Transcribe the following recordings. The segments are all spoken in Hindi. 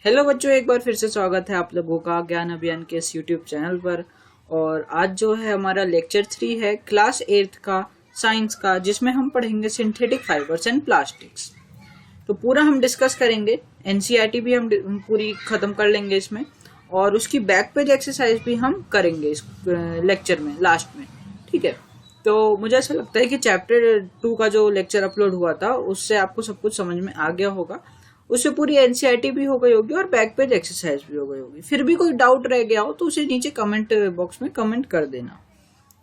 हेलो बच्चों, एक बार फिर से स्वागत है आप लोगों का ज्ञान अभियान के इस यूट्यूब चैनल पर। और आज जो है हमारा लेक्चर 3 है क्लास 8 का साइंस का, जिसमें हम पढ़ेंगे सिंथेटिक फाइबर्स एंड प्लास्टिक्स। तो पूरा हम डिस्कस करेंगे, एनसीईआरटी भी हम पूरी खत्म कर लेंगे इसमें, और उसकी बैक पेज एक्सरसाइज भी हम करेंगे इस लेक्चर में लास्ट में। ठीक है, तो मुझे ऐसा लगता है कि चैप्टर 2 का जो लेक्चर अपलोड हुआ था उससे आपको सब कुछ समझ में आ गया होगा। उससे पूरी एनसीईआरटी भी हो गई होगी और बैक पेज एक्सरसाइज भी हो गई होगी। फिर भी कोई डाउट रह गया हो तो उसे नीचे कमेंट बॉक्स में कमेंट कर देना।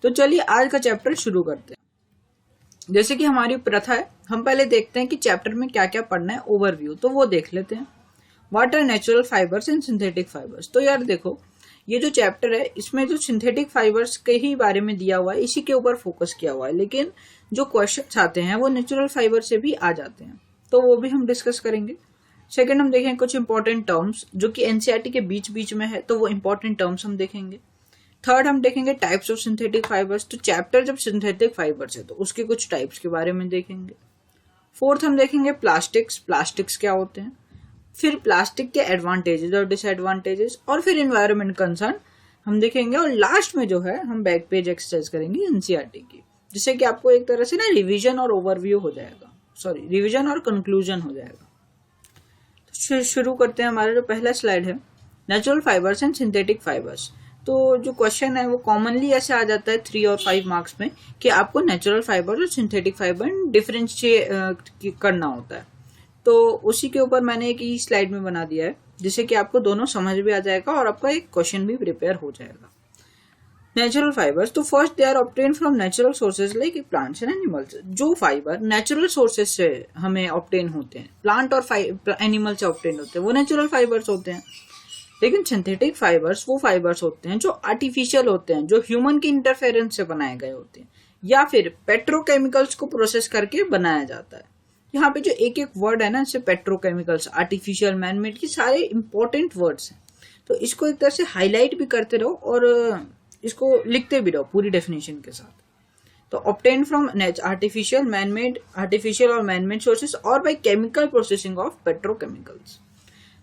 तो चलिए आज का चैप्टर शुरू करते हैं। जैसे कि हमारी प्रथा है, हम पहले देखते हैं कि चैप्टर में क्या क्या पढ़ना है, ओवरव्यू। तो वो देख लेते हैं, what are natural fibres and synthetic fibres. तो यार देखो, ये जो चैप्टर है इसमें जो सिंथेटिक फाइबर्स के ही बारे में दिया हुआ है, इसी के ऊपर फोकस किया हुआ है, लेकिन जो क्वेश्चंस आते हैं वो नेचुरल फाइबर से भी आ जाते हैं, तो वो भी हम डिस्कस करेंगे। सेकंड, हम देखेंगे कुछ इंपॉर्टेंट टर्म्स जो कि एनसीईआरटी के बीच बीच में है, तो वो इंपॉर्टेंट टर्म्स हम देखेंगे। थर्ड, हम देखेंगे टाइप्स ऑफ सिंथेटिक फाइबर्स। तो चैप्टर जब सिंथेटिक फाइबर्स है तो उसके कुछ टाइप्स के बारे में देखेंगे। फोर्थ, हम देखेंगे प्लास्टिक्स क्या होते हैं, फिर प्लास्टिक के एडवांटेजेस और डिसएडवांटेजेस, और फिर एनवायरमेंट कंसर्न हम देखेंगे। और लास्ट में जो है हम बैक पेज एक्सरसाइज करेंगे एनसीईआरटी की, जिससे कि आपको एक तरह से ना रिवीजन और ओवरव्यू हो जाएगा, रिवीजन और कंक्लूजन हो जाएगा। शुरू करते हैं। हमारा जो पहला स्लाइड है, natural fibres and synthetic fibres. तो जो क्वेश्चन है वो कॉमनली ऐसे आ जाता है 3 और 5 मार्क्स में कि आपको नेचुरल फाइबर और सिंथेटिक फाइबर डिफरेंशिएट करना होता है। तो उसी के ऊपर मैंने एक ही स्लाइड में बना दिया है, जिससे कि आपको दोनों समझ भी आ जाएगा और आपका एक क्वेश्चन भी प्रिपेयर हो जाएगा। नेचुरल फाइबर्स, तो first they are obtain from natural sources like plants and animals. जो फाइबर नेचुरल सोर्सेज से हमें ऑब्टेन होते हैं, प्लांट और एनिमल से ऑब्टेन होते हैं, वो नेचुरल फाइबर्स होते हैं। लेकिन सिंथेटिक फाइबर्स वो फाइबर्स होते हैं जो आर्टिफिशियल होते हैं, जो ह्यूमन की इंटरफेरेंस से बनाए गए होते हैं, या फिर पेट्रोकेमिकल्स को प्रोसेस करके बनाया जाता है। यहाँ पे जो एक एक वर्ड है ना, जैसे पेट्रोकेमिकल्स, आर्टिफिशियल, मैनमेड, ये सारे इंपॉर्टेंट वर्ड्स हैं। तो इसको एक तरह से हाईलाइट भी करते रहो और इसको लिखते भी रहो पूरी डेफिनेशन के साथ। तो ऑब्टेन फ्रॉम आर्टिफिशियल और मैनमेड सोर्सेस और by chemical processing of petrochemicals.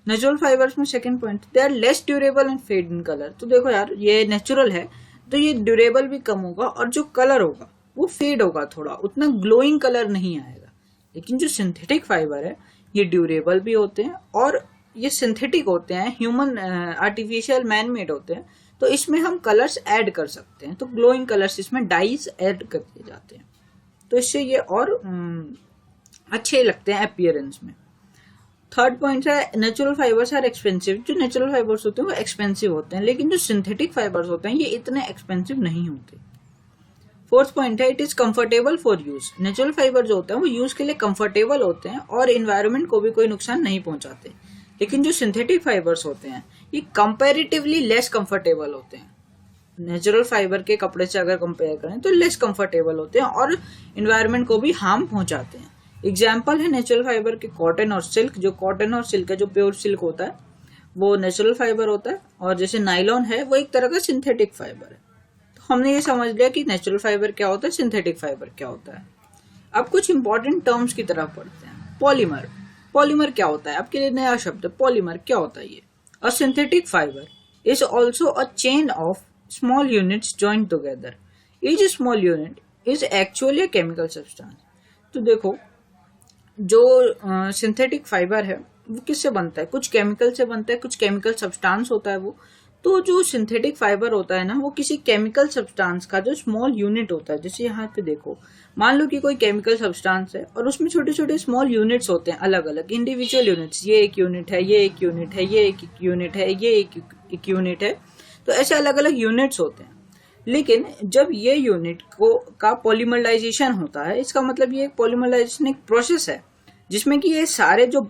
Natural fibres में second point, they are less durable and fade in colour. तो देखो यार, ये नेचुरल है तो ये ड्यूरेबल भी कम होगा और जो कलर होगा वो फेड होगा, थोड़ा उतना ग्लोइंग कलर नहीं आएगा। लेकिन जो सिंथेटिक फाइबर है ये ड्यूरेबल भी होते हैं और ये सिंथेटिक होते हैं, ह्यूमन आर्टिफिशियल मैनमेड होते हैं। तो इसमें हम कलर्स ऐड कर सकते हैं, तो ग्लोइंग कलर्स इसमें डाइज ऐड कर दिए जाते हैं, तो इससे ये और अच्छे लगते हैं अपीयरेंस में। थर्ड पॉइंट है, नेचुरल फाइबर्स आर एक्सपेंसिव। जो नेचुरल फाइबर्स होते हैं वो एक्सपेंसिव होते हैं, लेकिन जो सिंथेटिक फाइबर्स होते हैं ये इतने एक्सपेंसिव नहीं होते। फोर्थ पॉइंट है, it is comfortable for use. Natural fibre जो होते हैं वो यूज के लिए कंफर्टेबल होते हैं और इन्वायरमेंट को भी कोई नुकसान नहीं पहुंचाते। लेकिन जो सिंथेटिक फाइबर्स होते हैं ये कंपैरेटिवली लेस कंफर्टेबल होते हैं। नेचुरल फाइबर के कपड़े से अगर कंपेयर करें तो लेस कंफर्टेबल होते हैं और इन्वायरमेंट को भी हार्म पहुंचाते हैं। एग्जाम्पल है नेचुरल फाइबर के कॉटन और सिल्क। जो कॉटन और सिल्क है, जो प्योर सिल्क होता है वो नेचुरल फाइबर होता है, और जैसे नायलॉन है वो एक तरह का सिंथेटिक फाइबर है। तो हमने ये समझ लिया कि नेचुरल फाइबर क्या होता है, सिंथेटिक फाइबर क्या होता है। अब कुछ इंपॉर्टेंट टर्म्स की तरफ पढ़ते हैं। पॉलीमर, पॉलीमर क्या होता है, आपके लिए नया शब्द है। पॉलीमर क्या होता है ये? अ synthetic fibre is also a chain of small units joined together. Each small unit is actually a chemical substance. तो देखो, जो सिंथेटिक फाइबर है वो किससे बनता है? कुछ केमिकल से बनता है, कुछ केमिकल सब्सटेंस होता है वो। तो जो सिंथेटिक फाइबर होता है ना, वो किसी केमिकल सब्सटेंस का जो स्मॉल यूनिट होता है। जैसे यहाँ पे देखो, मान लो कि कोई केमिकल सब्सटेंस है और उसमें छोटे छोटे स्मॉल यूनिट्स होते हैं, अलग अलग इंडिविजुअल यूनिट्स। ये एक यूनिट है, ये एक यूनिट है, ये एक यूनिट है, ये एक यूनिट है। तो ऐसे अलग अलग यूनिट्स होते हैं। लेकिन जब ये यूनिट का पॉलीमराइजेशन होता है, इसका मतलब ये पॉलीमराइजेशन एक प्रोसेस है जिसमें कि ये सारे जो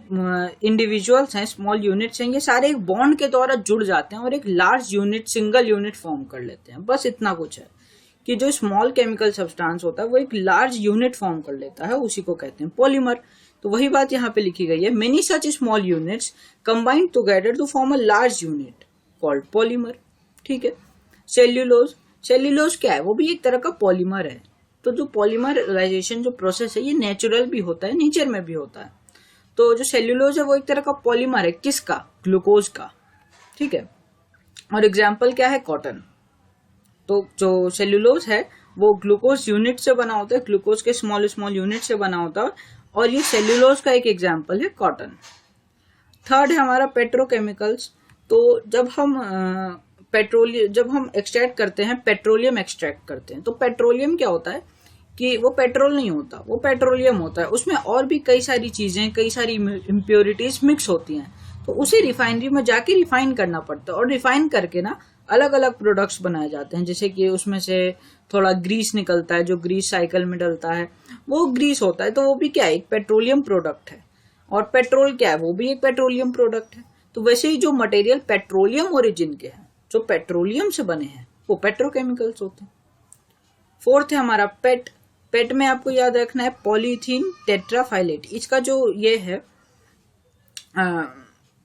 इंडिविजुअल्स हैं, स्मॉल यूनिट्स हैं, ये सारे एक बॉन्ड के द्वारा जुड़ जाते हैं और एक large unit, single unit form कर लेते हैं। बस इतना कुछ है कि जो स्मॉल केमिकल सब्सटेंस होता है वो एक लार्ज यूनिट फॉर्म कर लेता है, उसी को कहते हैं पॉलीमर। तो वही बात यहाँ पे लिखी गई है, many such small units combined together to form a large unit called polymer. ठीक है। सेल्यूलोज, सेल्यूलोज क्या है? वो भी एक तरह का पॉलीमर है। तो जो पॉलीमराइजेशन जो प्रोसेस है ये नेचुरल भी होता है, नेचर में भी होता है। तो जो सेल्यूलोज है वो एक तरह का पॉलीमर है, किसका? ग्लूकोज का, ठीक है। और एग्जाम्पल क्या है? कॉटन। तो जो सेल्यूलोज है वो ग्लूकोज यूनिट से बना होता है, ग्लूकोज के स्मॉल स्मॉल यूनिट से बना होता है, और ये सेल्यूलोज का एक एग्जाम्पल है कॉटन। थर्ड है हमारा पेट्रोकेमिकल्स। तो जब हम एक्सट्रैक्ट करते हैं, पेट्रोलियम एक्सट्रैक्ट करते हैं, तो पेट्रोलियम क्या होता है कि वो पेट्रोल नहीं होता, वो पेट्रोलियम होता है। उसमें और भी कई सारी चीजें, कई सारी इम्प्योरिटीज मिक्स होती हैं, तो उसे रिफाइनरी में जाके रिफाइन करना पड़ता है, और रिफाइन करके ना अलग अलग प्रोडक्ट्स बनाए जाते हैं। जैसे कि उसमें से थोड़ा ग्रीस निकलता है, जो ग्रीस साइकिल में डलता है वो ग्रीस होता है, तो वो भी क्या है? एक पेट्रोलियम प्रोडक्ट है। और पेट्रोल क्या है? वो भी एक पेट्रोलियम प्रोडक्ट है। तो वैसे ही जो मटेरियल पेट्रोलियम ओरिजिन के हैं, जो पेट्रोलियम से बने हैं, वो पेट्रोकेमिकल्स होते हैं। फोर्थ है हमारा पेट। पेट में आपको याद रखना है पॉलीथीन टेट्राफाइलेट। इसका जो ये है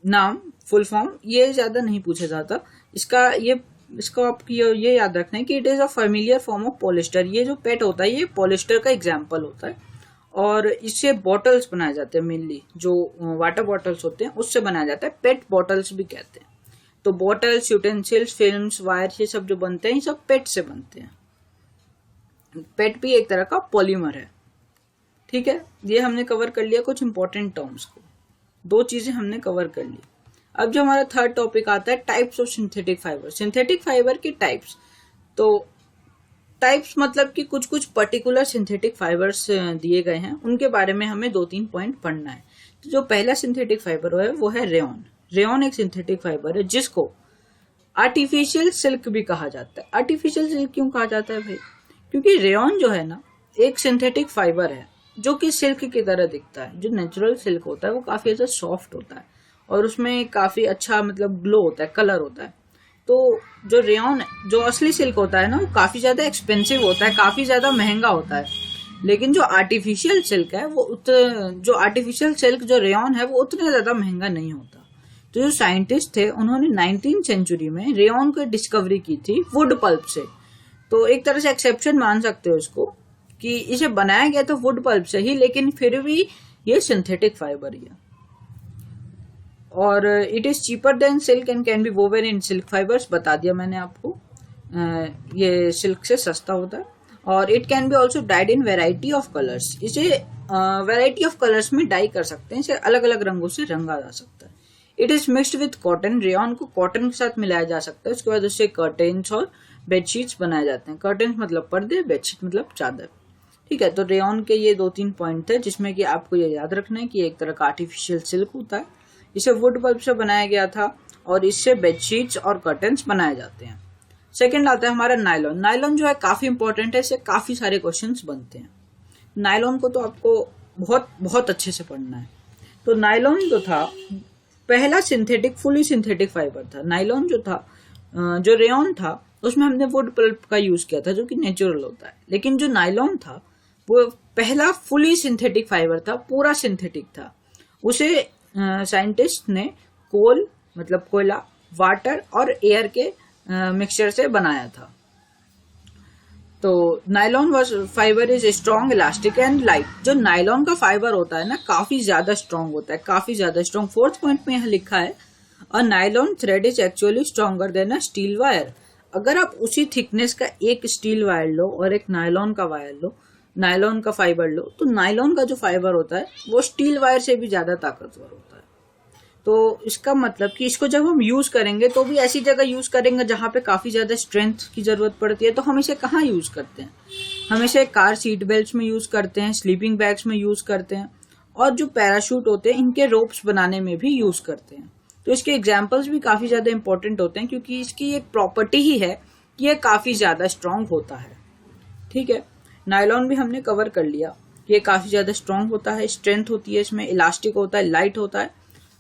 नाम, फुल फॉर्म, ये ज्यादा नहीं पूछा जाता। इसको आपको ये याद रखना है कि it is a familiar form of polyester. ये जो पेट होता है ये पॉलिस्टर का एग्जाम्पल होता है, और इससे बॉटल्स बनाए जाते हैं। मेनली जो वाटर बॉटल्स होते हैं उससे बनाया जाता है, पेट बॉटल्स भी कहते हैं। तो बॉटल्स, यूटेंसिल्स, फिल्म्स, वायर, ये सब जो बनते हैं ये सब पेट से बनते हैं। पेट भी एक तरह का पॉलीमर है, ठीक है। ये हमने कवर कर लिया कुछ इंपॉर्टेंट टर्म्स को, 2 चीजें हमने कवर कर ली। अब जो हमारा थर्ड टॉपिक आता है types of synthetic fibre. Synthetic fibre के टाइप्स। तो टाइप्स मतलब कि कुछ कुछ पर्टिकुलर सिंथेटिक फाइबर्स दिए गए हैं, उनके बारे में हमें 2-3 पॉइंट पढ़ना है। तो जो पहला सिंथेटिक फाइबर है वो है रेयॉन। रेयॉन एक सिंथेटिक फाइबर है जिसको आर्टिफिशियल सिल्क भी कहा जाता है। आर्टिफिशियल सिल्क क्यों कहा जाता है भाई? क्योंकि रेयॉन जो है ना एक सिंथेटिक फाइबर है जो कि सिल्क की तरह दिखता है। जो नेचुरल सिल्क होता है वो काफी अच्छा सॉफ्ट होता है और उसमें काफी अच्छा मतलब ग्लो होता है, कलर होता है। तो जो रेयॉन, जो असली सिल्क होता है ना, वो काफी ज्यादा एक्सपेंसिव होता है, काफी ज्यादा महंगा होता है। लेकिन जो आर्टिफिशियल सिल्क है वो जो रेयॉन है वो उतना ज्यादा महंगा नहीं होता। तो जो साइंटिस्ट थे उन्होंने 19वीं सेंचुरी में रेयॉन को डिस्कवरी की थी वुड पल्प से। तो एक तरह से एक्सेप्शन मान सकते हो इसको कि इसे बनाया गया था वुड पल्प से ही, लेकिन फिर भी ये सिंथेटिक फाइबर ही है। और it is cheaper than silk and can be woven in silk fibres, बता दिया मैंने आपको। ये सिल्क से सस्ता होता है। और it can be also died in variety of colours. इसे वेराइटी ऑफ कलर्स में डाई कर सकते हैं, इसे अलग अलग रंगों से रंगा जा सकता है। It is mixed with cotton. Rayon को कॉटन के साथ मिलाया जा सकता है। उसके बाद उससे कर्टेन्स और बेडशीट्स बनाए जाते हैं। कर्टेन्स मतलब पर्दे, बेडशीट मतलब चादर, ठीक है। तो रेयॉन के ये 2-3 पॉइंट थे जिसमें कि आपको ये याद रखना है कि एक तरह का आर्टिफिशियल सिल्क होता है, इसे वुड पल्प से बनाया गया था और इससे बेडशीट्स और कर्टेन्स बनाए जाते हैं। सेकंड आता है हमारा नायलॉन। नायलॉन जो है काफी इंपॉर्टेंट है, इससे काफी सारे क्वेश्चंस बनते हैं। नायलॉन को तो आपको बहुत बहुत अच्छे से पढ़ना है। तो नायलॉन जो था पहला सिंथेटिक, फुली सिंथेटिक फाइबर था। नायलॉन जो था, जो रेयॉन था उसमें हमने वुड पल्प का यूज किया था जो कि नेचुरल होता है। लेकिन जो नायलॉन था वो पहला फुली सिंथेटिक फाइबर था, पूरा सिंथेटिक था। उसे साइंटिस्ट ने कोल मतलब कोयला, वाटर और एयर के मिक्सचर से बनाया था। तो nylon fibre is strong, elastic and light. जो नायलॉन का फाइबर होता है ना काफी ज्यादा स्ट्रॉन्ग होता है, काफी ज्यादा स्ट्रॉन्ग। 4th पॉइंट में यहाँ लिखा है a nylon thread is actually stronger than a steel wire. अगर आप उसी थिकनेस का एक स्टील वायर लो और एक नायलॉन का वायर लो, नायलॉन का फाइबर लो, तो नायलॉन का जो फाइबर होता है वो स्टील वायर से भी ज्यादा ताकतवर होता है। तो इसका मतलब कि इसको जब हम यूज करेंगे तो भी ऐसी जगह यूज करेंगे जहां पे काफी ज्यादा स्ट्रेंथ की जरूरत पड़ती है। तो हम इसे कहाँ यूज करते हैं? हम इसे कार सीट बेल्ट में यूज करते हैं, स्लीपिंग बैग्स में यूज करते हैं, और जो पैराशूट होते हैं इनके रोप्स बनाने में भी यूज करते हैं। तो इसके एग्जाम्पल्स भी काफी ज्यादा इंपॉर्टेंट होते हैं क्योंकि इसकी एक प्रॉपर्टी ही है कि यह काफी ज्यादा स्ट्रांग होता है, ठीक है। नायलॉन भी हमने कवर कर लिया, ये काफी ज्यादा स्ट्रांग होता है, स्ट्रेंथ होती है इसमें, इलास्टिक होता है, लाइट होता है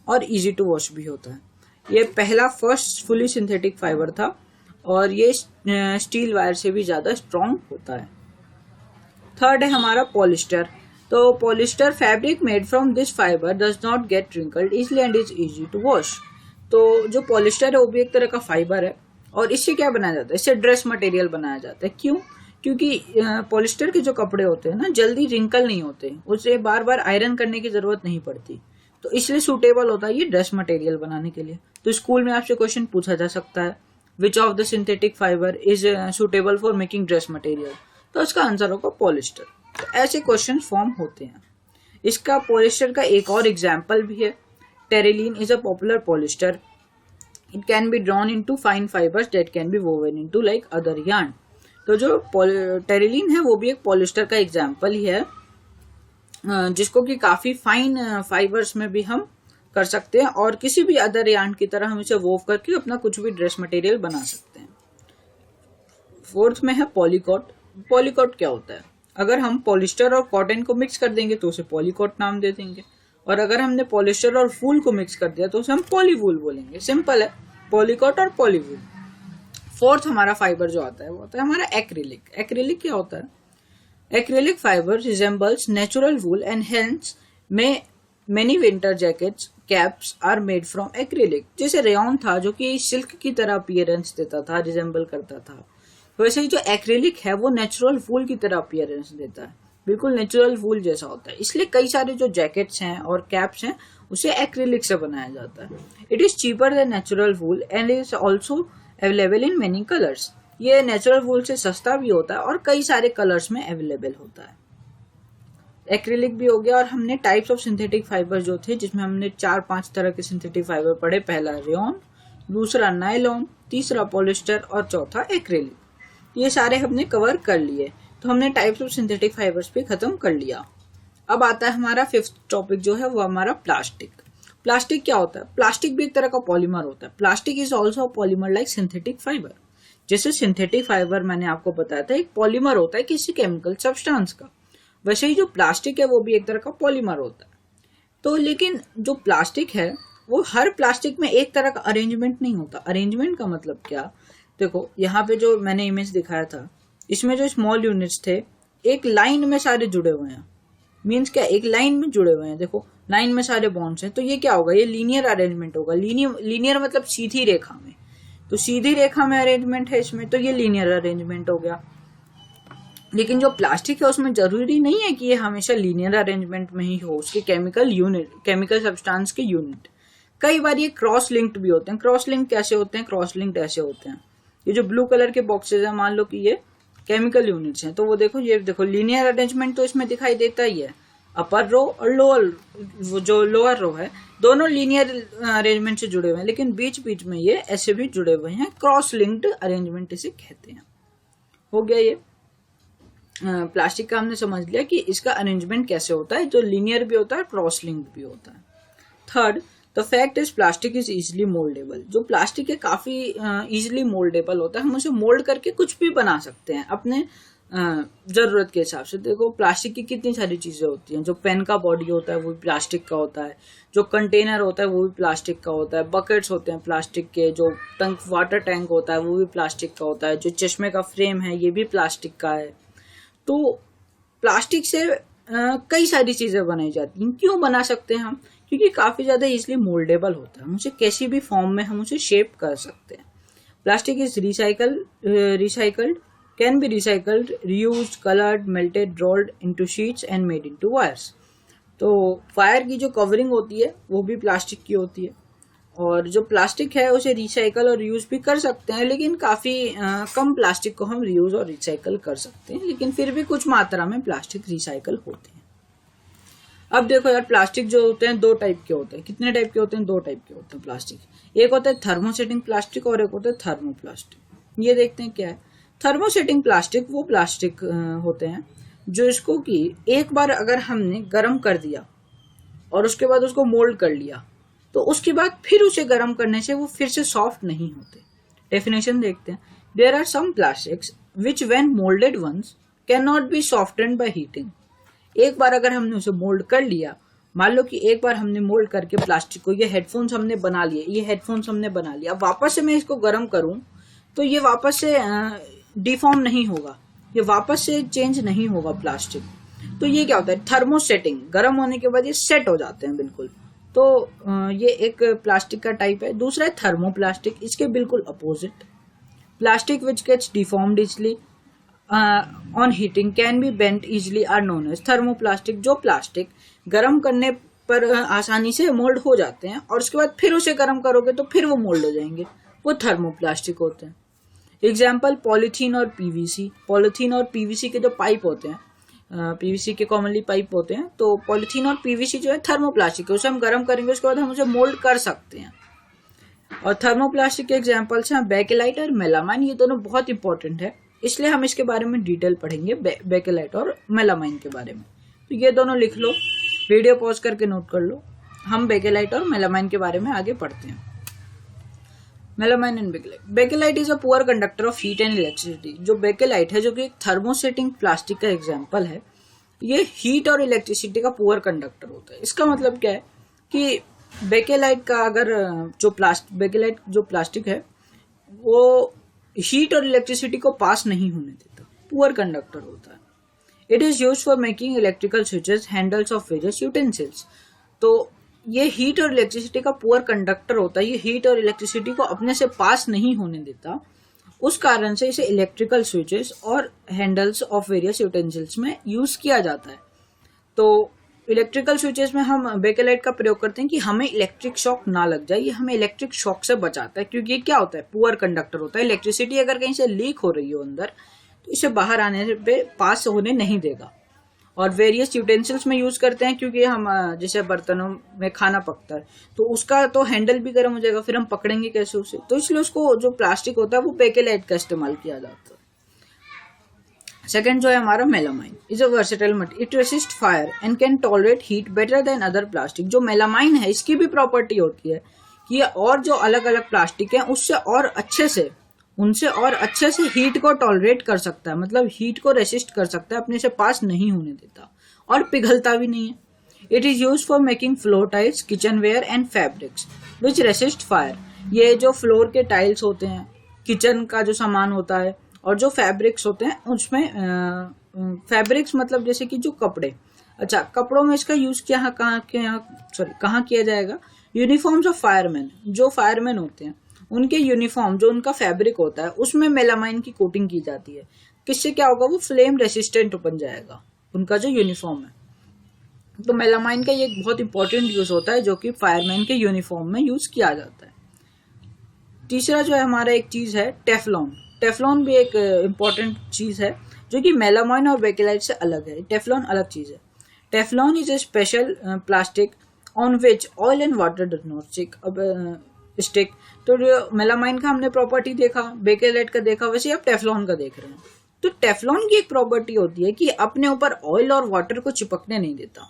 और इजी टू वॉश भी होता है। ये पहला फर्स्ट फुली सिंथेटिक फाइबर था और ये स्टील वायर से भी ज्यादा स्ट्रांग होता है। थर्ड है हमारा पॉलिस्टर। तो polyester fabric made from this fibre does not get wrinkled easily and is easy to wash. तो जो पॉलिस्टर है वो भी एक तरह का फाइबर है और इससे क्या बनाया जाता है? इससे ड्रेस मटेरियल बनाया जाता है। क्यों? क्योंकि पॉलिस्टर के जो कपड़े होते हैं ना जल्दी रिंकल नहीं होते, उसे बार बार आयरन करने की जरूरत नहीं पड़ती, तो इसलिए सूटेबल होता है ये ड्रेस मटेरियल बनाने के लिए। तो स्कूल में आपसे क्वेश्चन पूछा जा सकता है, which of the synthetic fibre is suitable for making dress material, तो इसका आंसर होगा पॉलिस्टर। तो ऐसे क्वेश्चन फॉर्म होते हैं। इसका पॉलिस्टर का एक और एग्जाम्पल भी है, terylene is a popular polyester, it can be drawn into fine fibres that can be woven into like other yarn. तो जो टेरिलीन है वो भी एक पॉलिस्टर का एग्जाम्पल ही है, जिसको कि काफी फाइन फाइबर्स में भी हम कर सकते हैं और किसी भी अदर यार्न की तरह हम इसे वोव करके अपना कुछ भी ड्रेस मटेरियल बना सकते हैं। फोर्थ में है पॉलीकॉट। पॉलीकॉट क्या होता है? अगर हम पॉलिस्टर और कॉटन को मिक्स कर देंगे तो उसे पॉलीकॉट नाम दे देंगे, और अगर हमने पॉलिस्टर और वूल को मिक्स कर दिया तो उसे हम पॉलीवूल बोलेंगे। सिंपल है, पॉलीकॉट और पॉलीवूल। फोर्थ हमारा फाइबर जो आता है वो होता है हमारा एक्रिलिक। एक्रिलिक क्या होता है? Acrylic fiber resembles natural wool and hence many winter jackets, caps are made from acrylic। जैसे रेयन था जो कि सिल्क की तरह अपीयरेंस देता था, रिजेंबल करता था, वैसे ही जो एक्रिलिक है वो नेचुरल वूल की तरह अपीयरेंस देता है, बिल्कुल नेचुरल वूल जैसा होता है। इसलिए कई सारे जो जैकेट्स हैं और कैप्स हैं उसे एक्रिलिक से बनाया जाता है। It is cheaper than natural wool and is also available in many colours. ये नेचुरल वूल से सस्ता भी होता है और कई सारे कलर्स में अवेलेबल होता है। एक्रिलिक भी हो गया। और हमने टाइप्स ऑफ सिंथेटिक फाइबर जो थे, जिसमें हमने 4-5 तरह के सिंथेटिक फाइबर पढ़े। पहला रेयन, दूसरा नायलॉन, तीसरा पॉलिस्टर और चौथा एक्रिलिक। ये सारे हमने कवर कर लिए। तो हमने टाइप्स ऑफ सिंथेटिक फाइबर्स भी खत्म कर लिया। अब आता है हमारा फिफ्थ टॉपिक जो है वो हमारा प्लास्टिक। प्लास्टिक क्या होता है? प्लास्टिक भी एक तरह का पॉलीमर होता है। Plastic is also polymer like synthetic fibre. जैसे सिंथेटिक फाइबर मैंने आपको बताया था एक पॉलीमर होता है किसी केमिकल सब्सटेंस का, वैसे ही जो प्लास्टिक है वो भी एक तरह का पॉलीमर होता है। तो लेकिन जो प्लास्टिक है वो हर प्लास्टिक में एक तरह का अरेंजमेंट नहीं होता। अरेंजमेंट का मतलब क्या? देखो यहाँ पे जो मैंने इमेज दिखाया था, इसमें जो स्मॉल यूनिट्स थे एक लाइन में सारे जुड़े हुए हैं। मीन्स क्या? एक लाइन में जुड़े हुए हैं। देखो लाइन में सारे बॉन्ड्स हैं, तो ये क्या होगा? ये लीनियर अरेंजमेंट होगा। लीनियर मतलब सीधी रेखा में, तो सीधी रेखा में अरेंजमेंट है इसमें, तो ये लीनियर अरेंजमेंट हो गया। लेकिन जो प्लास्टिक है उसमें जरूरी नहीं है कि ये हमेशा लीनियर अरेंजमेंट में ही हो। उसके केमिकल सब्सटेंस के यूनिट कई बार ये क्रॉस लिंक्ड भी होते हैं। क्रॉस लिंक कैसे होते हैं? क्रॉस लिंक्ड ऐसे होते हैं, ये जो ब्लू कलर के बॉक्सेस है, मान लो कि ये केमिकल यूनिट्स हैं, तो वो देखो, ये देखो लीनियर अरेंजमेंट तो इसमें दिखाई देता ही है। अपर रो और लोअर, जो लोअर रो है, दोनों लीनियर अरेंजमेंट से जुड़े हुए हैं, लेकिन बीच बीच में ये ऐसे भी जुड़े हुए हैं। क्रॉस लिंक्ड अरेंजमेंट इसे कहते हैं। हो गया ये प्लास्टिक का, हमने समझ लिया कि इसका अरेंजमेंट कैसे होता है, जो लीनियर भी होता है, क्रॉस लिंक्ड भी होता है। Third, the fact is plastic is easily mouldable. जो प्लास्टिक है काफी इजिली मोल्डेबल होता है। हम उसे मोल्ड करके कुछ भी बना सकते हैं अपने जरूरत के हिसाब से। देखो प्लास्टिक की कितनी सारी चीजें होती हैं। जो पेन का बॉडी होता है वो भी प्लास्टिक का होता है, जो कंटेनर होता है वो भी प्लास्टिक का होता है, बकेट्स होते हैं प्लास्टिक के, जो वाटर टैंक होता है वो भी प्लास्टिक का होता है, जो चश्मे का फ्रेम है ये भी प्लास्टिक का है। तो प्लास्टिक से कई सारी चीजें बनाई जाती हैं। क्यों बना सकते हैं हम? क्योंकि काफी ज्यादा इजिली मोल्डेबल होता है। हम उसे किसी भी फॉर्म में हम उसे शेप कर सकते हैं। Plastic is recycled, can be recycled, reused, colored, melted, rolled into sheets and made into wires। तो वायर की जो कवरिंग होती है वो भी प्लास्टिक की होती है, और जो प्लास्टिक है उसे रिसाइकल और रीयूज भी कर सकते हैं, लेकिन काफी कम प्लास्टिक को हम रीयूज और रिसाइकल कर सकते हैं, लेकिन फिर भी कुछ मात्रा में प्लास्टिक रिसाइकल होते हैं। अब देखो यार, प्लास्टिक जो होते हैं दो टाइप के होते हैं। कितने टाइप के होते हैं? दो टाइप के होते हैं प्लास्टिक। एक होता है थर्मोसेटिंग प्लास्टिक और एक होता है थर्मोप्लास्टिक। ये देखते हैं क्या है। थर्मोसेटिंग प्लास्टिक वो प्लास्टिक होते हैं जो इसको कि एक बार अगर हमने गर्म कर दिया और उसके बाद उसको मोल्ड कर लिया, तो उसके बाद फिर उसे गर्म करने से वो फिर से सॉफ्ट नहीं होते। डेफिनेशन देखते हैं। There are some plastics which when moulded once can not be softened by heating. एक बार अगर हमने उसे मोल्ड कर लिया, मान लो कि एक बार हमने मोल्ड करके प्लास्टिक को, ये हेडफोन्स हमने बना लिए, ये हेडफोन्स हमने बना लिया, वापस से मैं इसको गर्म करूं तो ये वापस से डिफॉर्म नहीं होगा, ये वापस से चेंज नहीं होगा प्लास्टिक। तो ये क्या होता है? थर्मोसेटिंग। गर्म होने के बाद ये सेट हो जाते हैं बिल्कुल। तो ये एक प्लास्टिक का टाइप है। दूसरा है थर्मोप्लास्टिक, इसके बिल्कुल opposite. Plastic which gets deformed easily on heating can be bent easily are known as thermoplastic. जो प्लास्टिक गर्म करने पर आसानी से मोल्ड हो जाते हैं, और उसके बाद फिर उसे गर्म करोगे तो फिर वो मोल्ड हो जाएंगे, वो थर्मोप्लास्टिक होते हैं। एग्जाम्पल पॉलीथीन और पीवीसी। पॉलीथीन और पीवीसी के जो पाइप होते हैं, पीवीसी के कॉमनली पाइप होते हैं, तो पॉलीथीन और पीवीसी जो है थर्मोप्लास्टिक है, उसे हम गर्म करेंगे उसके बाद हम उसे मोल्ड कर सकते हैं। और थर्मोप्लास्टिक के एग्जाम्पल्स हैं बेकेलाइट और मेलामाइन, ये दोनों बहुत इंपॉर्टेंट है, इसलिए हम इसके बारे में डिटेल पढ़ेंगे, बेकेलाइट और मेलामाइन के बारे में। तो ये दोनों लिख लो, वीडियो पॉज करके नोट कर लो, हम बेकेलाइट और मेलामाइन के बारे में आगे पढ़ते हैं। Melamine and bakelite. Bakelite is a poor conductor of heat and electricity. जो बेकेलाइट है, जो कि एक थर्मोसेटिंग प्लास्टिक का एग्जाम्पल है, ये हीट और इलेक्ट्रिसिटी का पुअर कंडक्टर होता है। इसका मतलब क्या है कि बेकेलाइट का अगर बेकेलाइट जो प्लास्टिक है वो हीट और इलेक्ट्रिसिटी को पास नहीं होने देता, पुअर कंडक्टर होता है। It is used for making electrical switches, handles of various utensils. तो ये हीट और इलेक्ट्रिसिटी का पुअर कंडक्टर होता है, ये हीट और इलेक्ट्रिसिटी को अपने से पास नहीं होने देता, उस कारण से इसे इलेक्ट्रिकल स्विचेस और हैंडल्स ऑफ वेरियस यूटेंसिल्स में यूज किया जाता है। तो इलेक्ट्रिकल स्विचेस में हम बेकेलाइट का प्रयोग करते हैं कि हमें इलेक्ट्रिक शॉक ना लग जाए, ये हमें इलेक्ट्रिक शॉक से बचाता है, क्योंकि ये क्या होता है, पुअर कंडक्टर होता है। इलेक्ट्रिसिटी अगर कहीं से लीक हो रही हो अंदर, तो इसे बाहर आने पे पास होने नहीं देगा। और वेरियस यूटेंसिल्स में यूज करते हैं, क्योंकि हम जैसे बर्तनों में खाना पकता है तो उसका तो हैंडल भी गर्म हो जाएगा, फिर हम पकड़ेंगे कैसे उसे, तो इसलिए उसको जो प्लास्टिक होता है वो बेकेलाइट का इस्तेमाल किया जाता है। सेकेंड जो है हमारा melamine, is a versatile material, it resist fire and can tolerate heat better than other plastic. जो मेलामाइन है, इसकी भी प्रॉपर्टी होती है कि ये और जो अलग अलग प्लास्टिक है उनसे और अच्छे से हीट को टॉलरेट कर सकता है, मतलब हीट को रेसिस्ट कर सकता है, अपने से पास नहीं होने देता, और पिघलता भी नहीं है। It is use for making floor tiles, kitchen ware and fabrics which resist fire. ये जो फ्लोर के टाइल्स होते हैं, किचन का जो सामान होता है, और जो फैब्रिक्स होते हैं उसमें फैब्रिक्स मतलब जैसे कि जो कपड़े, अच्छा कपड़ों में इसका यूज कहाँ किया जाएगा, यूनिफॉर्म्स ऑफ फायरमैन। जो फायरमैन होते हैं उनके यूनिफॉर्म, जो उनका फैब्रिक होता है, उसमें मेलामाइन की कोटिंग की जाती है। किससे क्या होगा, वो फ्लेम रेसिस्टेंट बन जाएगा उनका जो यूनिफॉर्म है। तो मेलामाइन का ये एक बहुत इंपॉर्टेंट यूज होता है, जो कि फायरमैन के यूनिफॉर्म में यूज किया जाता है। तीसरा जो है हमारा एक चीज है टेफलॉन। टेफलॉन भी एक इम्पॉर्टेंट चीज है, जो कि मेलामाइन और बेकेलाइट से अलग है। टेफलॉन अलग चीज है। Teflon is a special plastic on which oil and water does not stick. तो मेलामाइन का हमने प्रॉपर्टी देखा, बेकेलाइट का देखा, वैसे अब टेफलॉन का देख रहे हैं। तो टेफलॉन की एक प्रॉपर्टी होती है कि अपने ऊपर ऑयल और वाटर को चिपकने नहीं देता,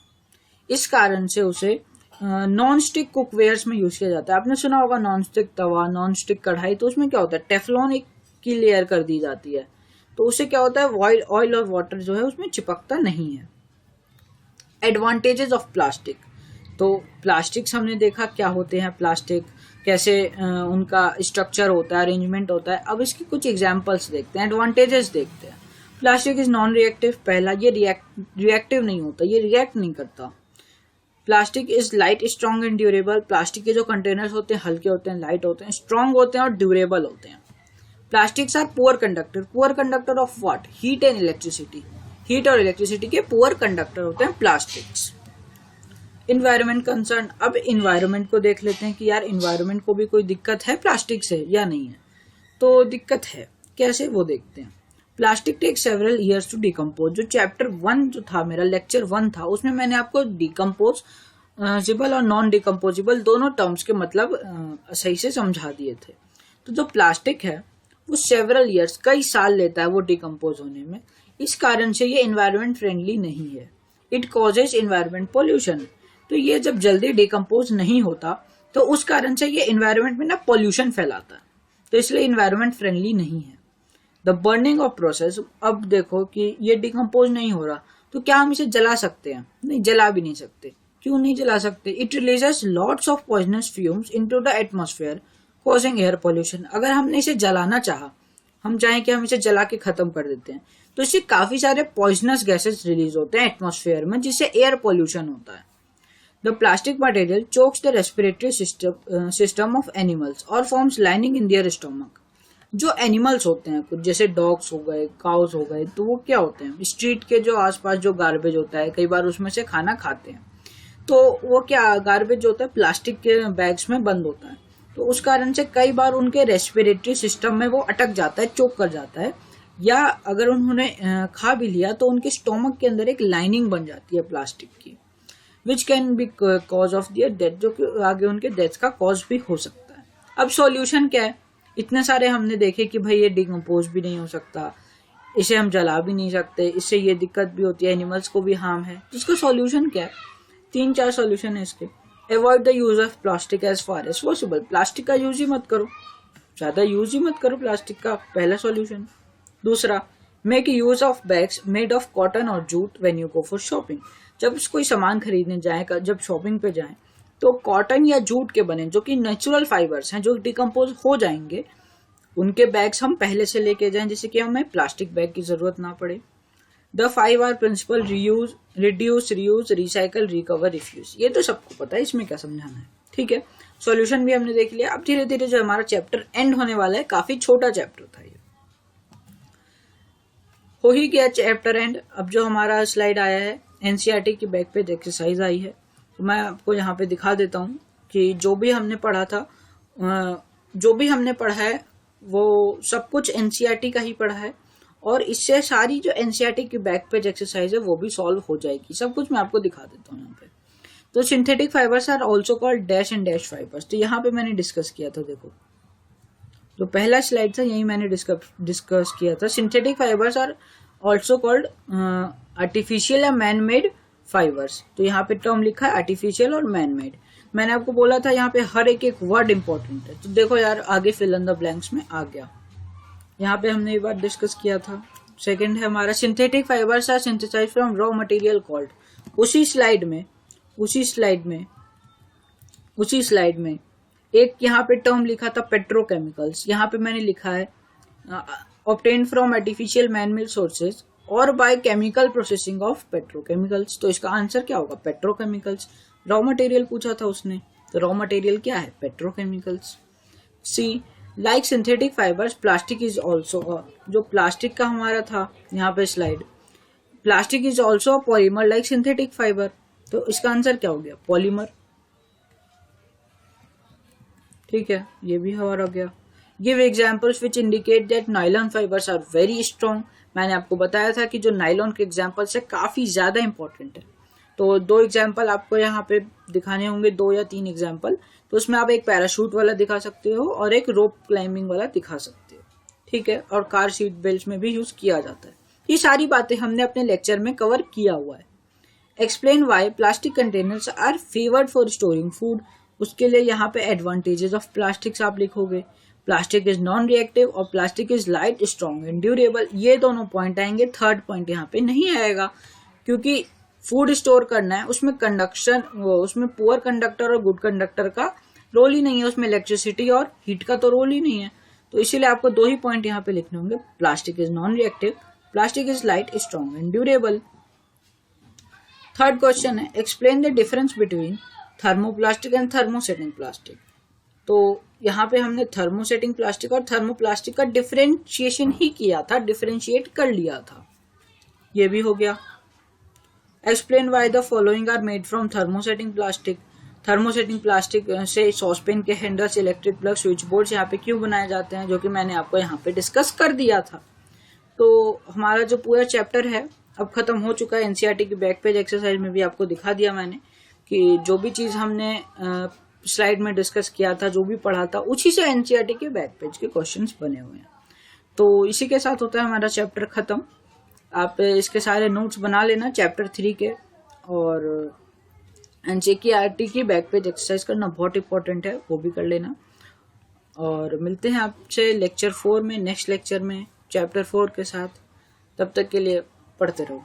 इस कारण से उसे नॉन स्टिक कुकवेयर्स में यूज किया जाता है। आपने सुना होगा नॉन स्टिक तवा, नॉन स्टिक कढ़ाई, तो उसमें क्या होता है, टेफलॉन एक की लेयर कर दी जाती है, तो उससे क्या होता है, ऑयल और वाटर जो है उसमें चिपकता नहीं है। Advantages of plastic. तो प्लास्टिक्स हमने देखा क्या होते हैं, प्लास्टिक कैसे उनका स्ट्रक्चर होता है, अरेंजमेंट होता है। अब इसकी कुछ एग्जांपल्स देखते हैं, एडवांटेजेस देखते हैं। Plastic is non reactive. पहला, ये रिएक्टिव नहीं होता, ये रिएक्ट नहीं करता। Plastic is light, strong and durable. Plastic के जो कंटेनर्स होते हैं हल्के होते हैं, लाइट होते हैं, स्ट्रॉन्ग होते हैं और ड्यूरेबल होते हैं। Plastics are poor conductor. Poor conductor of what, heat and electricity. Heat और इलेक्ट्रिसिटी के पुअर कंडक्टर होते हैं प्लास्टिक्स। Environment concern. अब इन्वायरमेंट को देख लेते हैं कि यार इन्वायरमेंट को भी कोई दिक्कत है प्लास्टिक से या नहीं है। तो दिक्कत है, कैसे वो देखते हैं। Plastic take several years to decompose. जो चैप्टर 1 जो था मेरा, लेक्चर 1 था, उसमें मैंने आपको डिकम्पोजिबल और नॉन डिकम्पोजिबल दोनों टर्म्स के मतलब सही से समझा दिए थे। तो जो प्लास्टिक है वो सेवरल ईयर्स, कई साल लेता है वो डिकम्पोज होने में, इस कारण से ये इन्वायरमेंट फ्रेंडली नहीं है। It causes environment pollution. तो ये जब जल्दी डिकम्पोज नहीं होता तो उस कारण से ये इन्वायरमेंट में ना पोल्यूशन फैलाता है, तो इसलिए इन्वायरमेंट फ्रेंडली नहीं है। The burning of process. अब देखो कि ये डिकम्पोज नहीं हो रहा, तो क्या हम इसे जला सकते हैं? नहीं, जला भी नहीं सकते। क्यों नहीं जला सकते? It releases lots of poisonous fumes into the atmosphere causing air pollution. अगर हमने इसे जलाना चाहा, हम चाहें कि हम इसे जला के खत्म कर देते हैं, तो इससे काफी सारे पॉइजनस गैसेस रिलीज होते हैं एटमॉस्फेयर में, जिससे एयर पोल्यूशन होता है। The plastic material chokes the respiratory system of animals और forms lining in their stomach. जो एनिमल्स होते हैं कुछ, जैसे डॉग्स हो गए, काउस हो गए, तो वो क्या होते हैं, स्ट्रीट के जो आसपास जो गार्बेज होता है, कई बार उसमें से खाना खाते हैं, तो वो क्या गार्बेज जो होता है प्लास्टिक के बैग्स में बंद होता है, तो उस कारण से कई बार उनके रेस्पिरेटरी सिस्टम में वो अटक जाता है, चोक कर जाता है, या अगर उन्होंने खा भी लिया तो उनके स्टोमक के अंदर एक लाइनिंग बन जाती है प्लास्टिक की, which can be cause of their death, जो कि आगे उनके डेथ का कॉज भी हो सकता है। अब सॉल्यूशन क्या है? इतने सारे हमने देखे कि भाई ये डिकम्पोज भी नहीं हो सकता, इसे हम जला भी नहीं सकते, इससे ये दिक्कत भी होती है, एनिमल्स को भी हार्म है। तो इसका सॉल्यूशन क्या है? 3-4 सॉल्यूशन है इसके। Avoid the use of plastic as far as possible, plastic का यूज ही मत करो, ज्यादा यूज ही मत करो प्लास्टिक का, पहला सॉल्यूशन। दूसरा, make use of bags made of cotton और jute when you go for shopping, जब कोई सामान खरीदने जाए, जब शॉपिंग पे जाए, तो कॉटन या जूट के बने जो कि नेचुरल फाइबर्स हैं, जो डिकम्पोज हो जाएंगे, उनके बैग्स हम पहले से लेके जाएं, जिससे कि हमें प्लास्टिक बैग की जरूरत ना पड़े। The 5R principle, reuse, reduce, reuse, recycle, recover, refuse, ये तो सबको पता है, इसमें क्या समझाना है। ठीक है, सॉल्यूशन भी हमने देख लिया। अब धीरे धीरे जो हमारा चैप्टर एंड होने वाला है, काफी छोटा चैप्टर था ये, हो ही गया चैप्टर एंड। अब जो हमारा स्लाइड आया है, एनसीईआरटी की बैक पेज एक्सरसाइज आई है, तो मैं आपको यहाँ पे दिखा देता हूँ कि जो भी हमने पढ़ा था, जो भी हमने पढ़ा है वो सब कुछ एनसीईआरटी का ही पढ़ा है, और इससे सारी जो एनसीईआरटी की बैक पेज एक्सरसाइज है वो भी सॉल्व हो जाएगी। सब कुछ मैं आपको दिखा देता हूँ यहाँ पे। तो synthetic fibres are also called dash and dash fibres, तो यहाँ पे मैंने डिस्कस किया था, देखो जो पहला स्लाइड था यही मैंने डिस्कस किया था। Synthetic fibres are also called artificial या मैन मेड फाइबर्स, तो यहाँ पे टर्म लिखा है आर्टिफिशियल और मैन मेड। मैंने आपको बोला था यहाँ पे हर एक वर्ड इंपॉर्टेंट है, तो देखो यार आगे फिल इन द ब्लैंक्स में आ गया, यहाँ पे हमने ये बात डिस्कस किया था। सेकंड है हमारा synthetic fibres are synthesised from raw material called, उसी स्लाइड में एक यहाँ पे टर्म लिखा था पेट्रोकेमिकल्स, यहाँ पे मैंने लिखा है obtained from artificial man made sources और by chemical processing of petrochemicals. तो इसका आंसर क्या होगा? पेट्रोकेमिकल्स। रॉ मटेरियल पूछा था उसने, तो रॉ मटेरियल क्या है? Petrochemicals. See, like synthetic fibres plastic is also, जो प्लास्टिक का हमारा था यहाँ पे slide, plastic is also polymer like synthetic fibre, तो इसका आंसर क्या हो गया? पॉलीमर। ठीक है, ये भी हमारा हो गया। Give examples which indicate that nylon fibres are very strong, मैंने आपको बताया था कि जो नाइलॉन के एग्जाम्पल्स है काफी ज्यादा इंपॉर्टेंट है, तो 2 एग्जाम्पल आपको यहाँ पे दिखाने होंगे, 2 या 3 एग्जाम्पल। तो उसमें आप एक पैराशूट वाला दिखा सकते हो और एक रोप क्लाइंबिंग वाला दिखा सकते हो। ठीक है, और कार सीट बेल्ट में भी यूज किया जाता है। ये सारी बातें हमने अपने लेक्चर में कवर किया हुआ है। Explain why plastic containers are favoured for storing food, उसके लिए यहाँ पे एडवांटेजेस ऑफ प्लास्टिक्स आप लिखोगे। प्लास्टिक इज नॉन रिएक्टिव और plastic is light, strong and durable, ये दोनों पॉइंट आएंगे। थर्ड पॉइंट यहाँ पे नहीं आएगा, क्योंकि फूड स्टोर करना है, उसमें कंडक्शन, उसमें पुअर कंडक्टर और गुड कंडक्टर का रोल ही नहीं है, उसमें इलेक्ट्रिसिटी और हीट का तो रोल ही नहीं है, तो इसीलिए आपको 2 ही पॉइंट यहाँ पे लिखने होंगे। Plastic is non reactive, plastic is light, strong and durable. Third question है explain the difference between thermoplastic and thermosetting plastic, तो यहाँ पे हमने थर्मोसेटिंग प्लास्टिक और थर्मोप्लास्टिक का डिफरेंशिएशन ही किया था, डिफरेंशिएट कर लिया था, ये भी हो गया। Explain why the following are made from thermosetting plastic, thermosetting plastic से सॉसपेन के handles, electric plug, switch board यहाँ पे क्यों बनाए जाते हैं, जो कि मैंने आपको यहाँ पे डिस्कस कर दिया था। तो हमारा जो पूरा चैप्टर है अब खत्म हो चुका है। एनसीईआरटी की बैक पेज एक्सरसाइज में भी आपको दिखा दिया मैंने कि जो भी चीज हमने स्लाइड में डिस्कस किया था, जो भी पढ़ा था, उसी से एनसीईआरटी के बैक पेज के क्वेश्चंस बने हुए हैं। तो इसी के साथ होता है हमारा चैप्टर खत्म। आप इसके सारे नोट्स बना लेना चैप्टर 3 के, और एनसीईआरटी की बैक पेज एक्सरसाइज करना बहुत इंपॉर्टेंट है, वो भी कर लेना। और मिलते हैं आपसे लेक्चर 4 में, नेक्स्ट लेक्चर में चैप्टर 4 के साथ। तब तक के लिए पढ़ते रहो।